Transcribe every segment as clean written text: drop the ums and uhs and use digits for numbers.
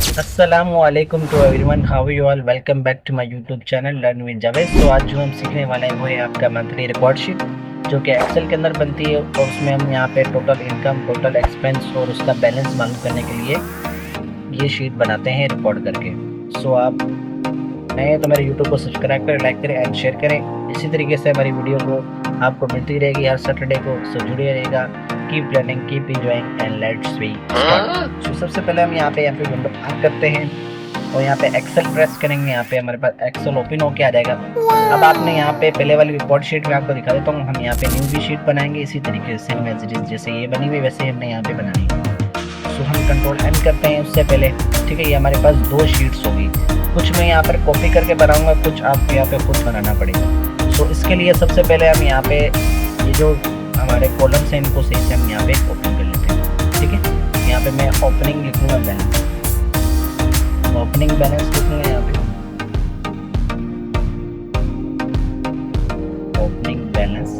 अस्सलामुअलैकुम to everyone, how you all. Welcome back to my YouTube channel learn with Javed. तो आज जो हम सीखने वाले हैं वो है आपका मंथली रिकॉर्ड शीट, जो कि एक्सेल के अंदर बनती है और उसमें हम यहाँ पे टोटल इनकम, टोटल एक्सपेंस और उसका बैलेंस मालूम करने के लिए ये शीट बनाते हैं रिकॉर्ड करके। सो आप नए हैं तो मेरे यूट्यूब को सब्सक्राइब करें, लाइक करें एंड शेयर करें। इसी तरीके से हमारी वीडियो को आपको मिलती रहेगी हर सैटरडे को। सो जुड़े रहेगा। Keep learning, keep enjoying and let's we start. So सबसे पहले हम यहाँ पे विंडो ऑन करते हैं और यहाँ पे एक्सेल प्रेस करेंगे। यहाँ पे हमारे पास एक्सेल ओपन होके आ जाएगा। अब आपने यहाँ पे पहले वाली रिकॉर्ड शीट में आपको दिखा देता हूँ। हम यहाँ पे न्यू भी शीट बनाएंगे इसी तरीके से, सेम एज इट इज जैसे ये बनी हुई वैसे हमने यहाँ पे बनानी है। सो हम कंट्रोल एन करते हैं उससे पहले। ठीक है, ये हमारे पास दो शीट्स होगी। कुछ मैं यहाँ पर कॉपी करके बनाऊंगा, कुछ आपको यहाँ पे खुद बनाना पड़ेगा। सो इसके लिए सबसे पहले हम यहाँ पे ये जो हमारे कॉलम्स हैं इनको सही से हम यहाँ पे ओपन कर लेते हैं। ठीक है, यहाँ पे मैं ओपनिंग लिखूंगा बैलेंस, ओपनिंग बैलेंस लिखूंगा यहाँ पे ओपनिंग बैलेंस।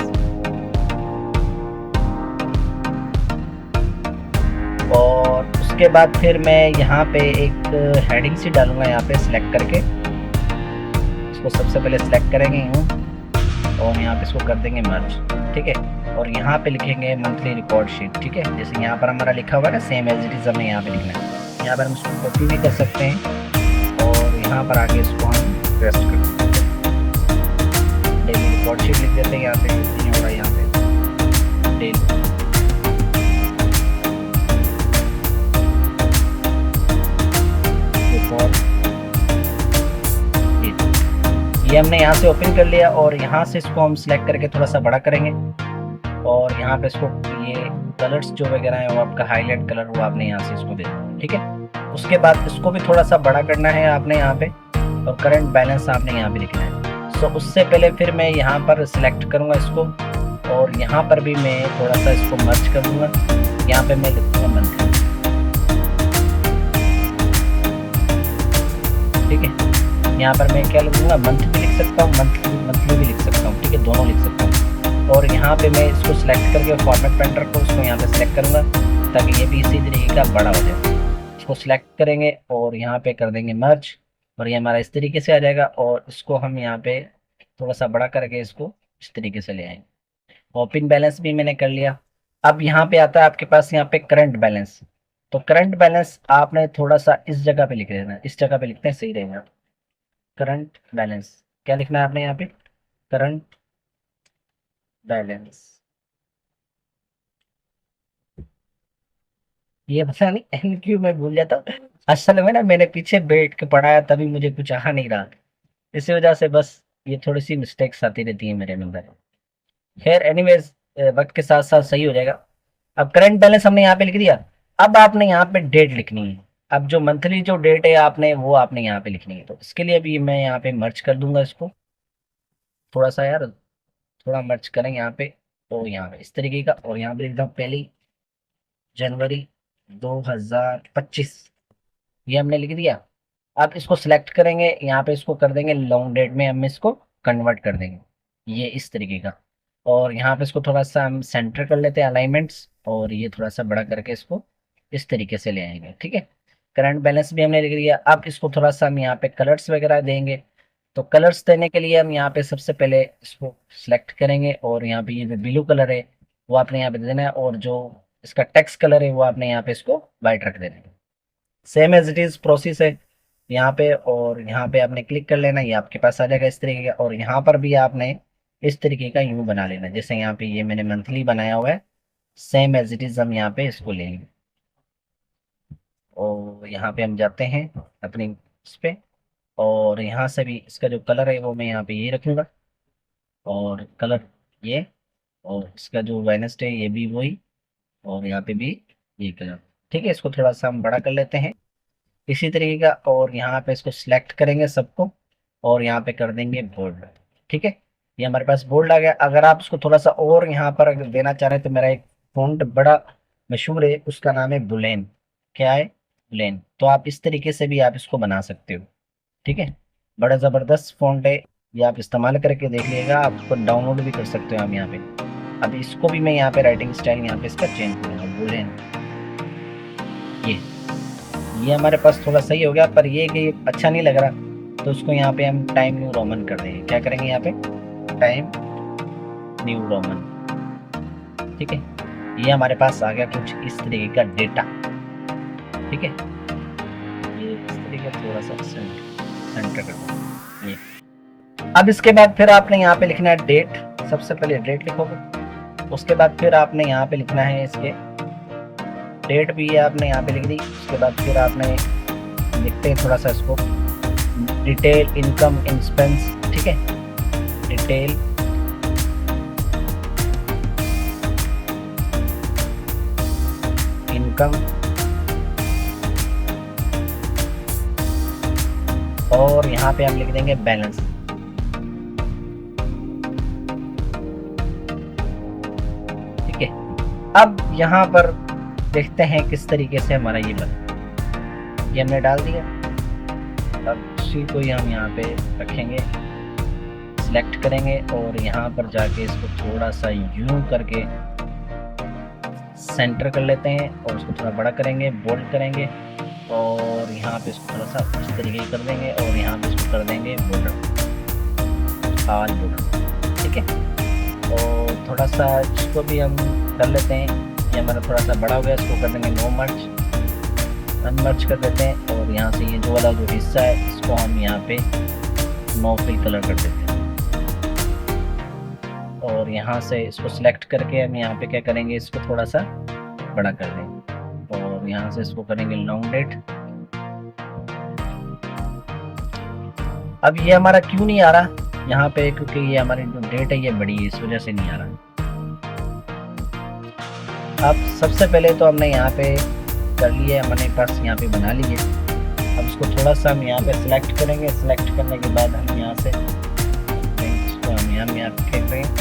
और उसके बाद फिर मैं यहाँ पे एक हेडिंग सी डालूंगा यहाँ पे सिलेक्ट करके। इसको सबसे पहले सिलेक्ट करेंगे यूँ और यहाँ पे इसको कर देंगे मर्ज। ठीक है, और यहाँ पे लिखेंगे मंथली रिकॉर्ड शीट। ठीक है, जैसे यहाँ पर हमारा लिखा हुआ है ना, सेम एज इट इज हमें यहाँ पे लिखना है। यहाँ पर हम इसको कॉपी भी कर सकते हैं और यहाँ पर आगे इसको हम पेस्ट कर सकते हैं। डेली रिकॉर्ड शीट लिख देते हैं यहाँ पे, नहीं हो रहा यहाँ पे डेली। ये हमने यहाँ से ओपन कर लिया और यहाँ से इसको हम सिलेक्ट करके थोड़ा सा बड़ा करेंगे और यहाँ पे इसको ये कलर्स जो वगैरह है वो आपका हाईलाइट कलर वो आपने यहाँ से इसको दे देना। ठीक है, उसके बाद इसको भी थोड़ा सा बड़ा करना है आपने यहाँ पे और करंट बैलेंस आपने यहाँ पे लिखना है। सो उससे पहले फिर मैं यहाँ पर सिलेक्ट करूँगा इसको और यहाँ पर भी मैं थोड़ा सा इसको मर्ज कर दूँगा। यहाँ पे मैं लिखूँगा मंथली। ठीक है, यहाँ पर मैं क्या लिखूंगा, मंथ भी लिख सकता हूँ, मंथली भी लिख सकता हूँ। ठीक है, दोनों लिख सकता हूँ। और यहाँ पे मैं इसको सिलेक्ट करके फॉर्मेट पेंटर को इसको यहाँ पे सिलेक्ट करूँगा ताकि ये भी इसी तरीके का बड़ा हो जाए। इसको सिलेक्ट करेंगे और यहाँ पे कर देंगे मर्ज और ये हमारा इस तरीके से आ जाएगा। और इसको हम यहाँ पे थोड़ा सा बड़ा करके इसको इस तरीके से ले आएंगे। ओपन बैलेंस भी मैंने कर लिया। अब यहाँ पे आता है आपके पास यहाँ पे करंट बैलेंस। तो करंट बैलेंस आपने थोड़ा सा इस जगह पे लिख देना, इस जगह पे लिखते हैं सही रहेगा। करंट बैलेंस क्या लिखना है आपने यहाँ पे, करंट बैलेंस। ये पता नहीं एन क्यों मैं भूल जाता हूँ। असल में ना मैंने पीछे बैठ के पढ़ाया तभी मुझे कुछ आ नहीं रहा, इसी वजह से बस ये थोड़ी सी मिस्टेक्स आती रहती है मेरे अंदर। खैर एनीवेज, वक्त के साथ साथ सही हो जाएगा। अब करंट बैलेंस हमने यहाँ पे लिख दिया। अब आपने यहाँ पे डेट लिखनी है। अब जो मंथली जो डेट है आपने वो आपने यहाँ पे लिखनी है। तो इसके लिए भी मैं यहाँ पे मर्ज कर दूंगा इसको थोड़ा सा यार, थोड़ा मर्ज करेंगे यहाँ पे। तो यहाँ पे इस तरीके का और यहाँ पे एकदम 1 जनवरी 2025 ये हमने लिख दिया। अब इसको सिलेक्ट करेंगे, यहाँ पे इसको कर देंगे लॉन्ग डेट में, हम इसको कन्वर्ट कर देंगे ये इस तरीके का। और यहाँ पे इसको थोड़ा सा हम सेंटर कर लेते हैं अलाइनमेंट्स और ये थोड़ा सा बड़ा करके इसको इस तरीके से ले आएंगे। ठीक है, करंट बैलेंस भी हमने लिख दिया। अब इसको थोड़ा सा हम यहाँ पे कलर्स वगैरह देंगे। तो कलर्स देने के लिए हम यहाँ पे सबसे पहले इसको सिलेक्ट करेंगे और यहाँ पे ये जो ब्लू कलर है वो आपने यहाँ पे दे देना है और जो इसका टेक्स्ट कलर है वो आपने यहाँ पे इसको वाइट रख देना है। Same as it is process है यहाँ पे। और यहाँ पे आपने क्लिक कर लेना, ये आपके पास आ जाएगा इस तरीके का। और यहाँ पर भी आपने इस तरीके का यूं बना लेना, जैसे यहाँ पे ये मैंने मंथली बनाया हुआ है, सेम एज इट इज हम यहाँ पे इसको लेंगे। और यहाँ पे हम जाते हैं अपनी इस पे और यहाँ से भी इसका जो कलर है वो मैं यहाँ पे ये रखूँगा और कलर ये, और इसका जो वेडनेसडे ये भी वही, और यहाँ पे भी ये कलर। ठीक है, इसको थोड़ा सा हम बड़ा कर लेते हैं इसी तरीके का। और यहाँ पे इसको सिलेक्ट करेंगे सबको और यहाँ पे कर देंगे बोल्ड। ठीक है, ये हमारे पास बोल्ड आ गया। अगर आप इसको थोड़ा सा और यहाँ पर अगर देना चाह रहे हैं तो मेरा एक फॉन्ट बड़ा मशहूर है, उसका नाम है बुलेन। क्या है, बुलेन। तो आप इस तरीके से भी आप इसको बना सकते हो। ठीक है, बड़ा ज़बरदस्त फॉन्ट है, ये आप इस्तेमाल करके देख लीजिएगा। आप इसको डाउनलोड भी कर सकते हो हम यहाँ पे। अब इसको भी मैं यहाँ पे राइटिंग स्टाइल यहाँ पे इसका चेंज करूँगा, बुलेन। ये ये हमारे पास थोड़ा सही हो गया, पर ये कि अच्छा नहीं लग रहा, तो उसको यहाँ पे हम टाइम न्यू रोमन कर देंगे। क्या करेंगे यहाँ पे, टाइम न्यू रोमन। ठीक है, ये हमारे पास आ गया कुछ इस तरीके का डेटा। ठीक है, ये इस तरीके थोड़ा सा सेंटर कर दो। ये अब इसके बाद फिर आपने यहाँ पे लिखना है डेट। सबसे पहले डेट लिखोगे, उसके बाद फिर आपने यहाँ पे लिखना है इसके डेट भी है आपने यहाँ पे लिख दी। उसके बाद फिर आपने लिखते हैं थोड़ा सा इसको डिटेल इनकम एक्सपेंस। ठीक है, डिटेल इनकम और यहाँ पे हम लिख देंगे बैलेंस। ठीक है, अब यहाँ पर देखते हैं किस तरीके से हमारा ये बना। ये हमने डाल दिया। अब इसी को ही हम यहाँ पे रखेंगे, सिलेक्ट करेंगे और यहाँ पर जाके इसको थोड़ा सा यूं करके सेंटर कर लेते हैं और उसको थोड़ा बड़ा करेंगे, बोल्ड करेंगे और यहाँ पे इसको थोड़ा सा इस तरीके कर देंगे और यहाँ पे इसको कर देंगे बॉर्डर, ऑल बॉर्डर। ठीक है, और थोड़ा सा इसको भी हम कर लेते हैं। ये हमारा थोड़ा सा बड़ा हो गया, इसको कर देंगे नो मर्ज, अनमर्ज कर देते हैं और यहाँ से ये जो वाला जो हिस्सा है इसको हम यहाँ पे नो फिल कलर कर देते हैं और यहाँ से इसको सिलेक्ट करके हम यहाँ पे क्या करेंगे, इसको थोड़ा सा बड़ा कर देंगे और यहाँ से इसको करेंगे लॉन्ग डेट। अब ये हमारा क्यों नहीं आ रहा यहाँ पे, क्योंकि ये हमारी जो डेट है ये बड़ी है, इस वजह से नहीं आ रहा। अब सबसे पहले तो हमने यहाँ पे कर लिया, हमारे पास यहाँ पे बना लिए। अब इसको थोड़ा सा हम यहाँ पे सिलेक्ट करेंगे, सिलेक्ट करने के बाद हम यहाँ से इसको हम यहाँ फेंक रहे हैं,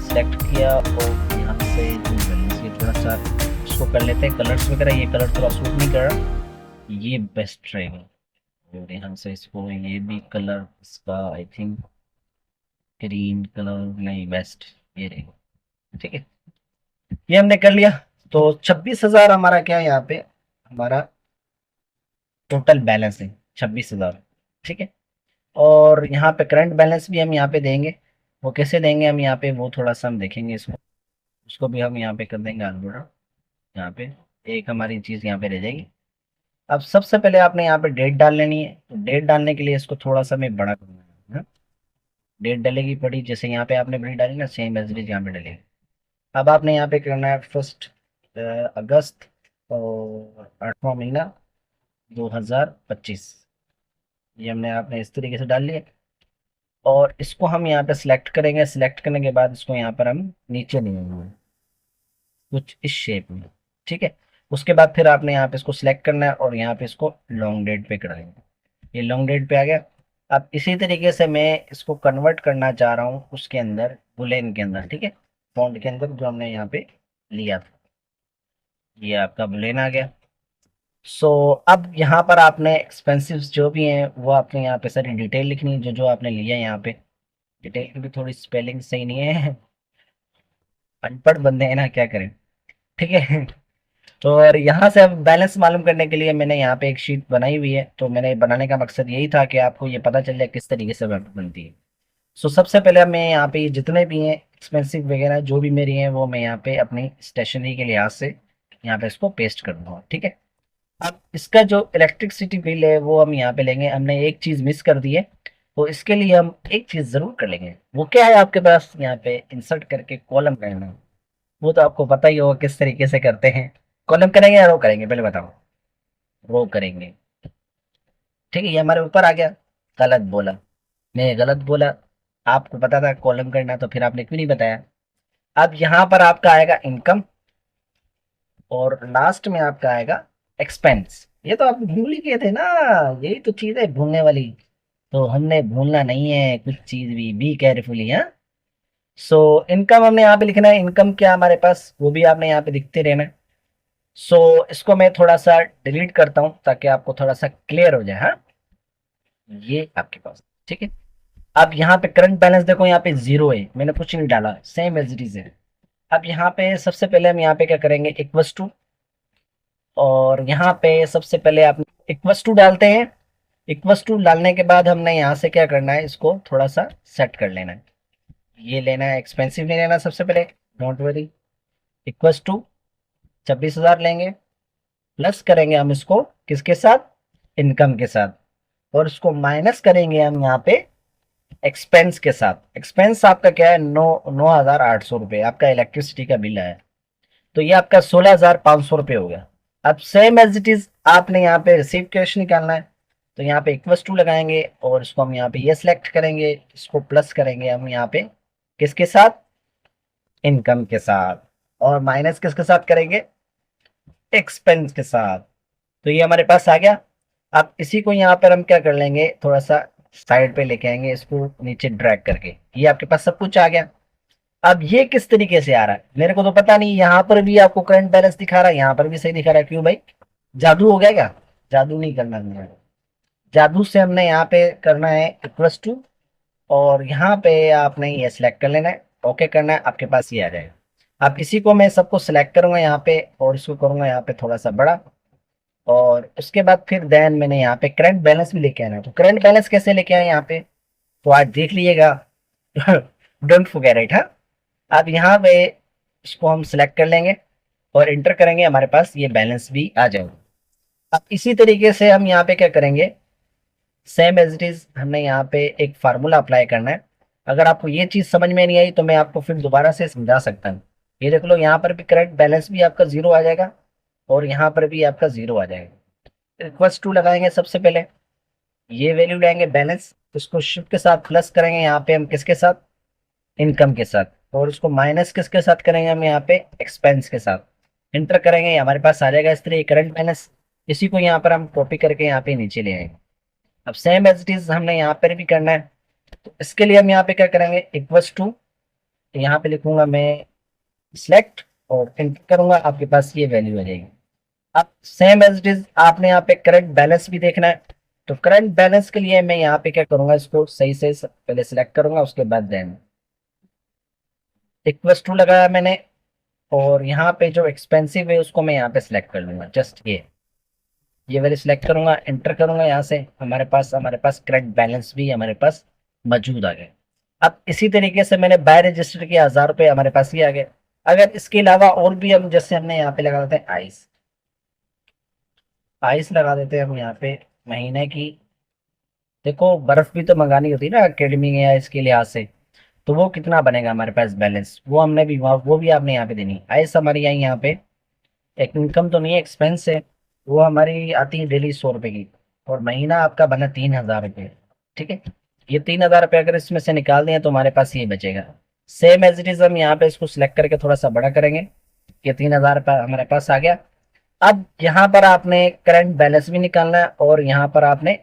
सिलेक्ट किया और यहाँ से जो बैलेंस ये थोड़ा सा इसको कर लेते हैं कलर्स वगैरह। ये कलर थोड़ा सूट नहीं कर रहा, ये बेस्ट रहेगा और यहाँ से इसको ये भी कलर इसका आई थिंक ग्रीन कलर नहीं बेस्ट ये रहेगा। ठीक है, ये हमने कर लिया। तो 26,000 हमारा क्या है यहाँ पे, हमारा टोटल बैलेंस है 26,000। ठीक है, और यहाँ पे करंट बैलेंस भी हम यहाँ पे देंगे। वो कैसे देंगे हम यहाँ पे, वो थोड़ा सा हम देखेंगे इसको, उसको भी हम यहाँ पे कर देंगे अलबोड़ा। यहाँ पे एक हमारी चीज़ यहाँ पे रह जाएगी। अब सबसे पहले आपने यहाँ पे डेट डाल लेनी है, तो डेट डालने के लिए इसको थोड़ा सा मैं बड़ा करूँगा। हाँ? डेट डलेगी बड़ी, जैसे यहाँ पे आपने बड़ी डाली ना, सेम एज इट इज यहाँ पे डलेगी। अब आपने यहाँ पे करना है 1 अगस्त और 8वां महीना 2025। ये हमने आपने इस तरीके से डाल लिया और इसको हम यहाँ पे सिलेक्ट करेंगे। सिलेक्ट करने के बाद इसको यहाँ पर हम नीचे ले आएंगे कुछ इस शेप में। ठीक है, उसके बाद फिर आपने यहाँ पे इसको सिलेक्ट करना है और यहाँ पे इसको लॉन्ग डेट पे कर देंगे। ये लॉन्ग डेट पे आ गया। अब इसी तरीके से मैं इसको कन्वर्ट करना चाह रहा हूँ उसके अंदर, बुलेन के अंदर। ठीक है, फॉन्ट के अंदर जो हमने यहाँ पे लिया था, ये आपका बुलेन आ गया। सो अब यहाँ पर आपने एक्सपेंसिव जो भी हैं वो आपने यहाँ पे सारी डिटेल लिखनी है, जो जो आपने लिया है यहाँ पे। डिटेल की भी थोड़ी स्पेलिंग सही नहीं है, अनपढ़ बंदे हैं ना, क्या करें। ठीक है, तो और यहाँ से अब बैलेंस मालूम करने के लिए मैंने यहाँ पे एक शीट बनाई हुई है। तो मैंने बनाने का मकसद यही था कि आपको ये पता चल जाए किस तरीके से बनती है। सो सबसे पहले मैं यहाँ पे जितने भी हैं एक्सपेंसिव वगैरह जो भी मेरी हैं वो मैं यहाँ पे अपनी स्टेशनरी के लिहाज से यहाँ पे इसको पेस्ट कर दूंगा। ठीक है, अब इसका जो इलेक्ट्रिसिटी बिल है वो हम यहाँ पे लेंगे। हमने एक चीज मिस कर दी है, तो इसके लिए हम एक चीज जरूर कर लेंगे। वो क्या है, आपके पास यहाँ पे इंसर्ट करके कॉलम करना। वो तो आपको पता ही होगा किस तरीके से करते हैं। कॉलम करेंगे या रो करेंगे, पहले बताओ। रो करेंगे। ठीक है, ये हमारे ऊपर आ गया। गलत बोला, मैं गलत बोला। आपको पता था कॉलम करना, तो फिर आपने क्यों नहीं बताया। अब यहाँ पर आपका आएगा इनकम और लास्ट में आपका आएगा एक्सपेंस। ये तो आप भूल ही गए थे ना, यही तो चीज है भूलने वाली। तो हमने भूलना नहीं है कुछ चीज भी, बी केयरफुली। हाँ, सो इनकम हमने यहाँ पे लिखना है। इनकम क्या हमारे पास, वो भी आपने यहाँ पे दिखते रहना है। सो इसको मैं थोड़ा सा डिलीट करता हूँ ताकि आपको थोड़ा सा क्लियर हो जाए। हाँ, ये आपके पास। ठीक है, अब यहाँ पे करंट बैलेंस देखो, यहाँ पे 0 है, मैंने कुछ नहीं डाला, सेम एज इट इज है। अब यहाँ पे सबसे पहले हम यहाँ पे क्या करेंगे, इक्वल्स टू और यहाँ पे सबसे पहले आप इक्वस टू डालते हैं। इक्वस टू डालने के बाद हमने यहाँ से क्या करना है, इसको थोड़ा सा सेट कर लेना है। ये लेना है, एक्सपेंसिव नहीं लेना सबसे पहले, डोंट वरी। इक्वस टू 26,000 लेंगे, प्लस करेंगे हम इसको किसके साथ, इनकम के साथ, और इसको माइनस करेंगे हम यहाँ पे एक्सपेंस के साथ। एक्सपेंस आपका क्या है, 9,800 रुपये आपका इलेक्ट्रिसिटी का बिल है। तो ये आपका 16,500 रुपये हो गया। अब सेम एज इट इज आपने यहाँ पे रिसीव कैश निकालना है, तो यहाँ पे इक्वस टू लगाएंगे और इसको हम यहाँ पे ये सिलेक्ट करेंगे, इसको प्लस करेंगे हम यहाँ पे किसके साथ, इनकम के साथ, और माइनस किसके साथ करेंगे, एक्सपेंस के साथ। तो ये हमारे पास आ गया। अब इसी को यहाँ पर हम क्या कर लेंगे, थोड़ा सा साइड पे लेके आएंगे, इसको नीचे ड्रैग करके, ये आपके पास सब कुछ आ गया। अब ये किस तरीके से आ रहा है मेरे को तो पता नहीं, यहाँ पर भी आपको करंट बैलेंस दिखा रहा है, यहाँ पर भी सही दिखा रहा है, क्यों भाई, जादू हो गया क्या, जादू नहीं करना मुझे। जादू से हमने यहाँ पे करना है इक्वस टू, और यहाँ पे आपने ये सिलेक्ट कर लेना है, ओके करना है, आपके पास ये आ जाएगा। अब इसी को मैं सबको सिलेक्ट करूंगा यहाँ पे, और इसको करूंगा यहाँ पे थोड़ा सा बड़ा, और उसके बाद फिर देन मैंने यहाँ पे करंट बैलेंस भी लेके आना है। तो करंट बैलेंस कैसे लेके आए यहाँ पे, तो आज देख लीजिएगा। Don't forget it. हाँ, अब यहाँ पे इसको हम सिलेक्ट कर लेंगे और इंटर करेंगे, हमारे पास ये बैलेंस भी आ जाएगा। अब इसी तरीके से हम यहाँ पे क्या करेंगे, सेम एज इट इज हमने यहाँ पे एक फार्मूला अप्लाई करना है। अगर आपको ये चीज समझ में नहीं आई तो मैं आपको फिर दोबारा से समझा सकता हूँ। ये देख लो, यहाँ पर भी करंट बैलेंस भी आपका जीरो आ जाएगा, और यहाँ पर भी आपका जीरो आ जाएगा। इक्वल्स टू लगाएंगे सबसे पहले, ये वैल्यू लेंगे बैलेंस, इसको शिफ्ट के साथ प्लस करेंगे यहाँ पे हम किसके साथ, इनकम के साथ, और उसको माइनस किसके साथ करेंगे हम यहाँ पे, एक्सपेंस के साथ। इंटर करेंगे, हमारे पास आ जाएगा इस तरह करंट बैलेंस। इसी को यहाँ पर हम कॉपी करके यहाँ पे नीचे ले आएंगे। अब सेम एज इट इज हमने यहाँ पर भी करना है, तो इसके लिए हम यहाँ पे क्या करेंगे, इक्वल्स टू, यहाँ पे लिखूंगा मैं सिलेक्ट, और इंटर करूंगा, आपके पास ये वैल्यू आ जाएगी। अब सेम एज इट इज आपने यहाँ पे करंट बैलेंस भी देखना है, तो करंट बैलेंस के लिए मैं यहाँ पे क्या करूंगा, इसको सही से पहले सिलेक्ट करूंगा, उसके बाद देन इक्वल्स टू लगाया मैंने, और यहाँ पे जो एक्सपेंसिव है उसको मैं यहाँ पे सिलेक्ट कर लूंगा, जस्ट ये वाली सिलेक्ट करूंगा, एंटर करूंगा, यहाँ से हमारे पास करंट बैलेंस भी हमारे पास मौजूद आ गए। अब इसी तरीके से मैंने बाय रजिस्टर किया, 1,000 रुपये हमारे पास ये आ गए। अगर इसके अलावा और भी हम, जैसे हमने यहाँ पे लगा देते हैं आइस, आइस लगा देते हैं हम यहाँ पे महीने की। देखो बर्फ भी तो मंगानी होती है ना अकेडमी या इसके लिहाज से, तो वो कितना बनेगा हमारे पास बैलेंस, वो हमने भी वो भी आपने यहाँ पे देनी। आइस हमारी यहाँ पे एक इनकम तो नहीं है, एक्सपेंस है, वो हमारी आती है डेली 100 रुपए की, और महीना आपका बना 3,000 रुपये। ठीक है, ये 3,000 रुपये अगर इसमें से निकाल दें तो हमारे पास ये बचेगा। सेम एज इट इज हम यहाँ पे इसको सिलेक्ट करके थोड़ा सा बड़ा करेंगे, ये 3,000 रुपये हमारे पास आ गया। अब यहाँ पर आपने करंट बैलेंस भी निकालना है, और यहाँ पर आपने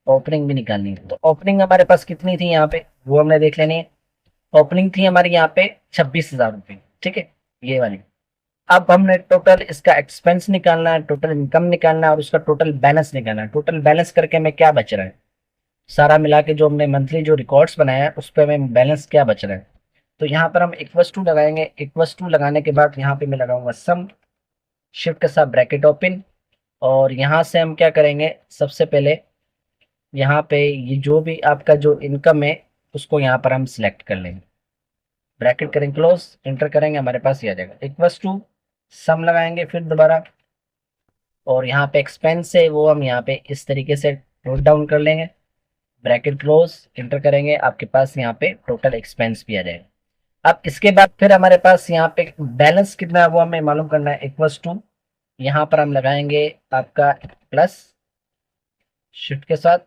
ओपनिंग भी निकालनी है। तो ओपनिंग हमारे पास कितनी थी यहाँ पे, वो हमने देख लेनी है। ओपनिंग थी हमारी यहाँ पे 26,000 रुपये। ठीक है, ये वाली। अब हमने टोटल इसका एक्सपेंस निकालना है, टोटल इनकम निकालना है, और उसका टोटल बैलेंस निकालना है। टोटल बैलेंस करके हमें क्या बच रहा है, सारा मिला के जो हमने मंथली जो रिकॉर्ड्स बनाया है उस पर हमें बैलेंस क्या बच रहा है। तो यहाँ पर हम इक्वस टू लगाएंगे, इक्वस टू लगाने के बाद यहाँ पे मैं लगाऊंगा सम, शिफ्ट के साथ ब्रैकेट ओपन, और यहाँ से हम क्या करेंगे, सबसे पहले यहाँ पे ये जो भी आपका जो इनकम है उसको यहाँ पर हम सिलेक्ट कर लेंगे, ब्रैकेट करेंगे क्लोज, इंटर करेंगे, हमारे पास ये आ जाएगा। इक्वस टू सम लगाएंगे फिर दोबारा, और यहाँ पे एक्सपेंस है वो हम यहाँ पे इस तरीके से नोट डाउन कर लेंगे, ब्रैकेट क्लोज, इंटर करेंगे, आपके पास यहाँ पे टोटल एक्सपेंस भी आ जाएगा। अब इसके बाद फिर हमारे पास यहाँ पे बैलेंस कितना है वो हमें मालूम करना है। इक्वल्स टू यहाँ पर हम लगाएंगे आपका प्लस, शिफ्ट के साथ,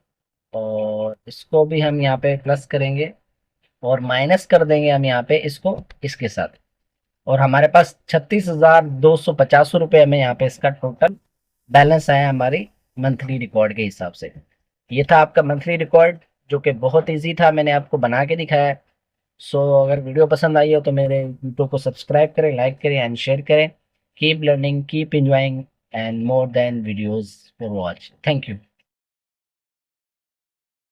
और इसको भी हम यहाँ पे प्लस करेंगे, और माइनस कर देंगे हम यहाँ पे इसको इसके साथ, और हमारे पास 36,250 रुपये हमें यहाँ पे इसका टोटल बैलेंस आया हमारी मंथली रिकॉर्ड के हिसाब से। ये था आपका मंथली रिकॉर्ड, जो कि बहुत इजी था, मैंने आपको बना के दिखाया है। सो अगर वीडियो पसंद आई हो तो मेरे यूट्यूब को सब्सक्राइब करें, लाइक करें एंड शेयर करें। Keep learning, keep enjoying and more than videos for watch. Thank you.